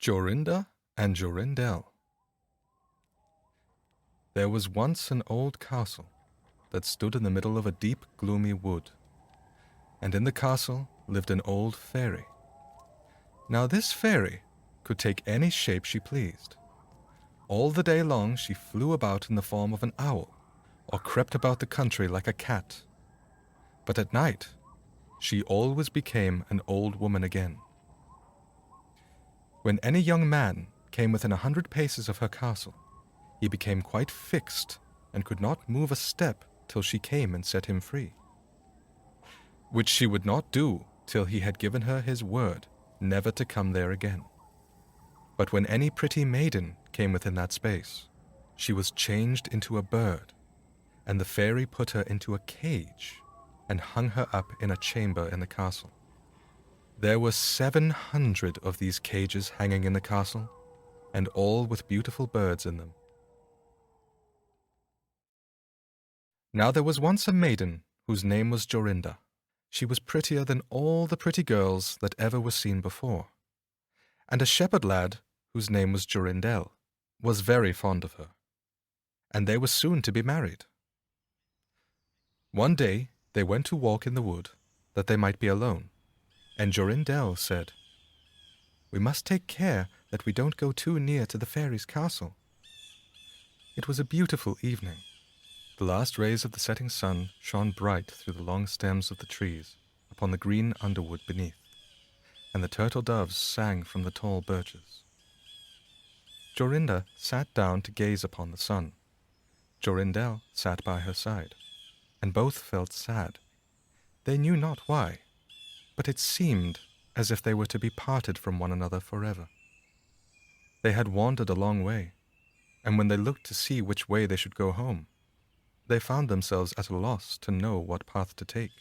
Jorinda and Jorindel. There was once an old castle that stood in the middle of a deep, gloomy wood, and in the castle lived an old fairy. Now this fairy could take any shape she pleased. All the day long she flew about in the form of an owl, or crept about the country like a cat. But at night, she always became an old woman again. When any young man came within 100 paces of her castle, he became quite fixed and could not move a step till she came and set him free, which she would not do till he had given her his word never to come there again. But when any pretty maiden came within that space, she was changed into a bird, and the fairy put her into a cage and hung her up in a chamber in the castle. There were 700 of these cages hanging in the castle, and all with beautiful birds in them. Now there was once a maiden whose name was Jorinda. She was prettier than all the pretty girls that ever were seen before, and a shepherd lad whose name was Jorindel was very fond of her, and they were soon to be married. One day they went to walk in the wood that they might be alone, and Jorindel said, "We must take care that we don't go too near to the fairy's castle." It was a beautiful evening. The last rays of the setting sun shone bright through the long stems of the trees upon the green underwood beneath, and the turtle doves sang from the tall birches. Jorinda sat down to gaze upon the sun. Jorindel sat by her side, and both felt sad. They knew not why, but it seemed as if they were to be parted from one another forever. They had wandered a long way, and when they looked to see which way they should go home, they found themselves at a loss to know what path to take.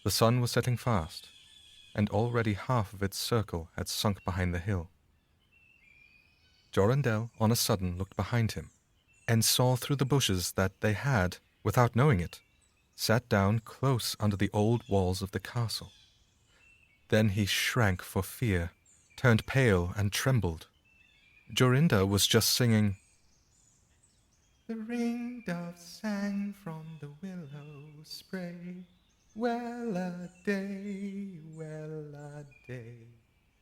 The sun was setting fast, and already half of its circle had sunk behind the hill. Jorindel on a sudden looked behind him, and saw through the bushes that they had, without knowing it, sat down close under the old walls of the castle. Then he shrank for fear, turned pale and trembled. Jorinda was just singing, "The ringdove sang from the willow spray, well-a-day, well-a-day.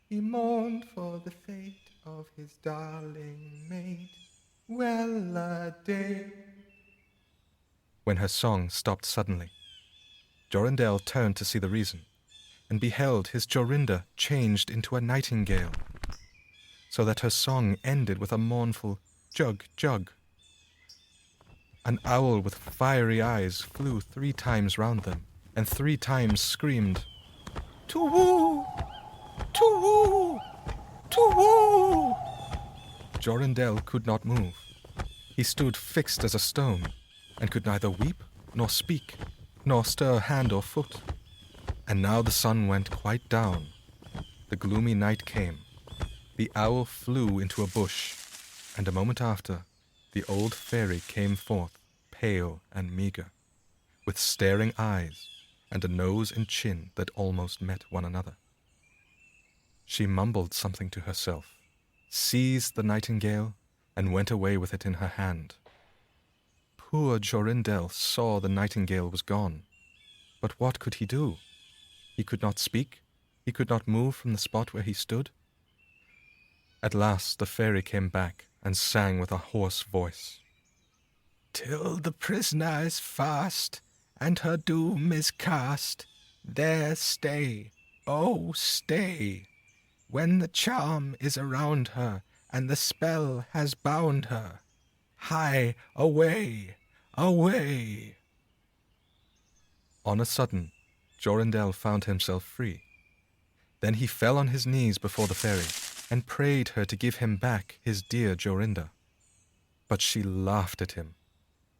He mourned for the fate of his darling mate, well-a-day." When her song stopped suddenly, Jorindel turned to see the reason, and beheld his Jorinda changed into a nightingale, so that her song ended with a mournful jug, jug. An owl with fiery eyes flew 3 times round them, and 3 times screamed, "To-woo! To-woo! To-woo!" Jorindel could not move. He stood fixed as a stone, and could neither weep, nor speak, nor stir hand or foot. And now the sun went quite down. The gloomy night came. The owl flew into a bush, and a moment after, the old fairy came forth, pale and meagre, with staring eyes, and a nose and chin that almost met one another. She mumbled something to herself, seized the nightingale, and went away with it in her hand. Poor Jorindel saw the nightingale was gone, but what could he do? He could not speak, he could not move from the spot where he stood. At last the fairy came back and sang with a hoarse voice, "Till the prisoner is fast, and her doom is cast, there stay, oh stay, when the charm is around her, and the spell has bound her. Hie away, away." On a sudden, Jorindel found himself free. Then he fell on his knees before the fairy, and prayed her to give him back his dear Jorinda. But she laughed at him,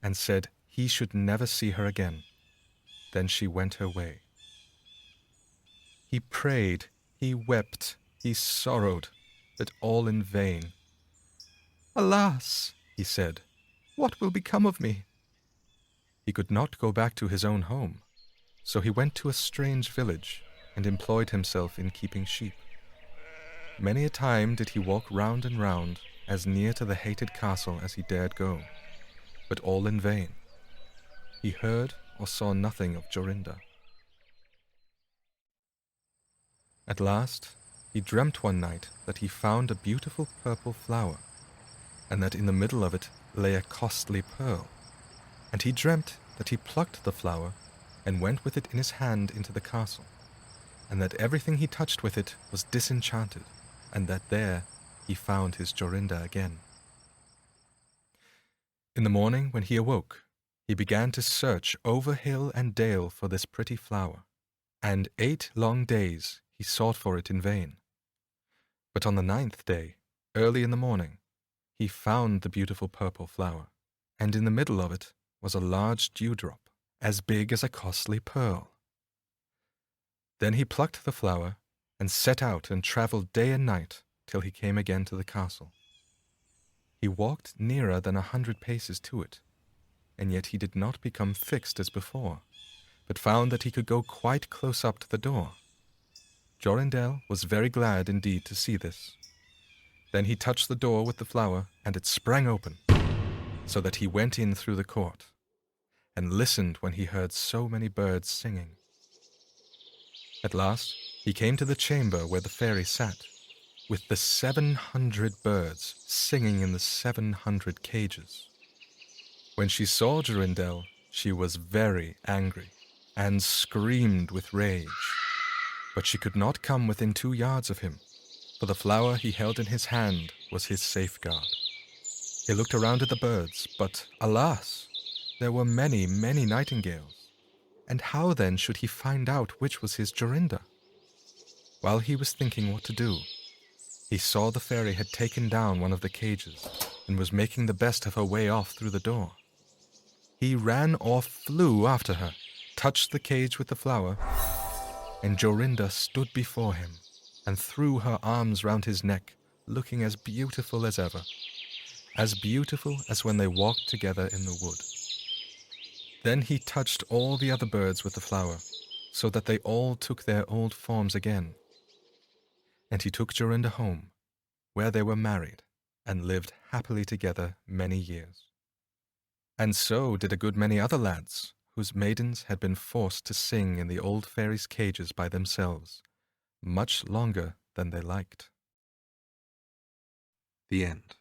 and said he should never see her again. Then she went her way. He prayed, he wept, he sorrowed, but all in vain. "Alas," he said, "what will become of me?" He could not go back to his own home, so he went to a strange village and employed himself in keeping sheep. Many a time did he walk round and round, as near to the hated castle as he dared go, but all in vain. He heard or saw nothing of Jorinda. At last, he dreamt one night that he found a beautiful purple flower, and that in the middle of it lay a costly pearl. And he dreamt that he plucked the flower and went with it in his hand into the castle, and that everything he touched with it was disenchanted, and that there he found his Jorinda again. In the morning, when he awoke, he began to search over hill and dale for this pretty flower, and 8 long days he sought for it in vain. But on the 9th day, early in the morning, he found the beautiful purple flower, and in the middle of it was a large dewdrop, as big as a costly pearl. Then he plucked the flower, and set out and travelled day and night till he came again to the castle. He walked nearer than 100 paces to it, and yet he did not become fixed as before, but found that he could go quite close up to the door. Jorindel was very glad indeed to see this. Then he touched the door with the flower, and it sprang open, so that he went in through the court, and listened when he heard so many birds singing. At last he came to the chamber where the fairy sat, with the 700 birds singing in the 700 cages. When she saw Jorindel, she was very angry, and screamed with rage. But she could not come within 2 yards of him, for the flower he held in his hand was his safeguard. He looked around at the birds, but alas, there were many, many nightingales. And how then should he find out which was his Jorinda? While he was thinking what to do, he saw the fairy had taken down one of the cages and was making the best of her way off through the door. He ran or flew after her, touched the cage with the flower, and Jorinda stood before him and threw her arms round his neck, looking as beautiful as ever, as beautiful as when they walked together in the wood. Then he touched all the other birds with the flower, so that they all took their old forms again. And he took Jorinda home, where they were married, and lived happily together many years. And so did a good many other lads, whose maidens had been forced to sing in the old fairies' cages by themselves, much longer than they liked. The end.